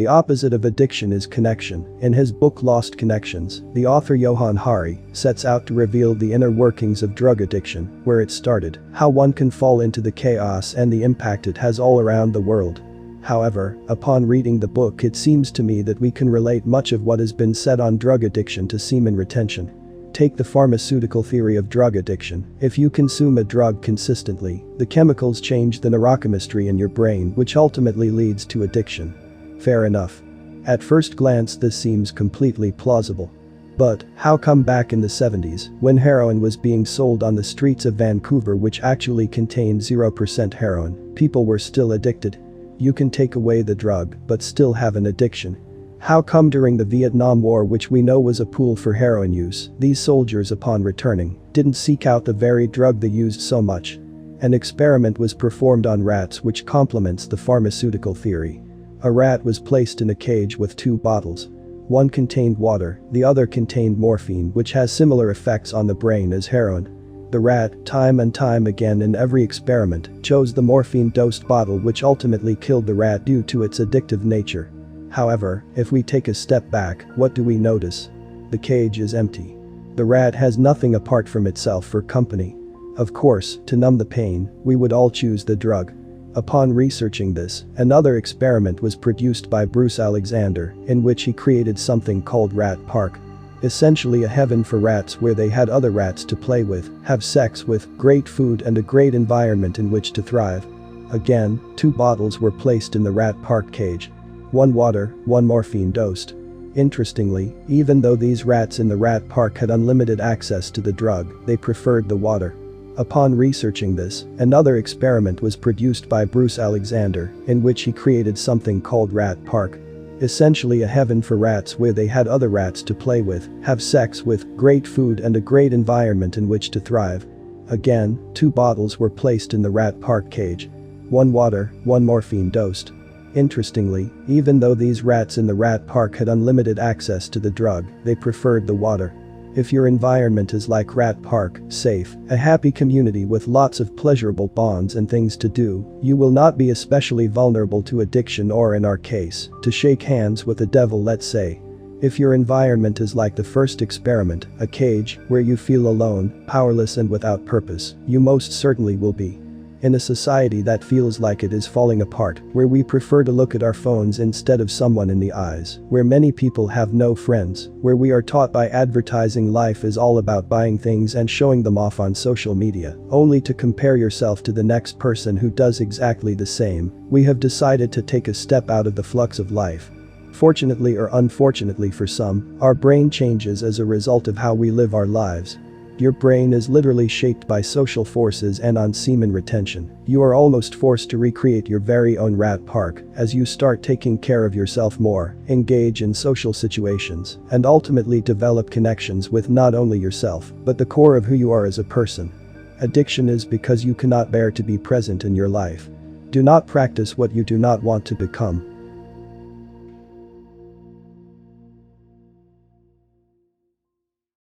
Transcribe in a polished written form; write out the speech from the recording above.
The opposite of addiction is connection. In his book Lost Connections, the author Johann Hari sets out to reveal the inner workings of drug addiction, where it started, how one can fall into the chaos and the impact it has all around the world. However, upon reading the book, it seems to me that we can relate much of what has been said on drug addiction to semen retention. Take the pharmaceutical theory of drug addiction. If you consume a drug consistently, the chemicals change the neurochemistry in your brain, which ultimately leads to addiction. Fair enough. At first glance, this seems completely plausible. But how come back in the 70s, when heroin was being sold on the streets of Vancouver, which actually contained 0% heroin, people were still addicted? You can take away the drug, but still have an addiction. How come during the Vietnam War, which we know was a pool for heroin use, these soldiers upon returning didn't seek out the very drug they used so much? An experiment was performed on rats which complements the pharmaceutical theory. A rat was placed in a cage with two bottles. One contained water, the other contained morphine, which has similar effects on the brain as heroin. The rat, time and time again in every experiment, chose the morphine-dosed bottle, which ultimately killed the rat due to its addictive nature. However, if we take a step back, what do we notice? The cage is empty. The rat has nothing apart from itself for company. Of course, to numb the pain, we would all choose the drug. Upon researching this, another experiment was produced by Bruce Alexander, in which he created something called Rat Park. Essentially a heaven for rats where they had other rats to play with, have sex with, great food and a great environment in which to thrive. Again, two bottles were placed in the Rat Park cage. One water, one morphine dosed. Interestingly, even though these rats in the Rat Park had unlimited access to the drug, they preferred the water. Upon researching this, another experiment was produced by Bruce Alexander, in which he created something called Rat Park. Essentially a heaven for rats where they had other rats to play with, have sex with, great food and a great environment in which to thrive. Again, two bottles were placed in the Rat Park cage. One water, one morphine dosed. Interestingly, even though these rats in the Rat Park had unlimited access to the drug, they preferred the water. If your environment is like Rat Park, safe, a happy community with lots of pleasurable bonds and things to do, you will not be especially vulnerable to addiction, or in our case, to shake hands with the devil, let's say. If your environment is like the first experiment, a cage, where you feel alone, powerless and without purpose, you most certainly will be. In a society that feels like it is falling apart, where we prefer to look at our phones instead of someone in the eyes, where many people have no friends, where we are taught by advertising life is all about buying things and showing them off on social media, only to compare yourself to the next person who does exactly the same, we have decided to take a step out of the flux of life. Fortunately or unfortunately for some, our brain changes as a result of how we live our lives. Your brain is literally shaped by social forces, and on semen retention, you are almost forced to recreate your very own Rat Park as you start taking care of yourself more, engage in social situations, and ultimately develop connections with not only yourself, but the core of who you are as a person. Addiction is because you cannot bear to be present in your life. Do not practice what you do not want to become.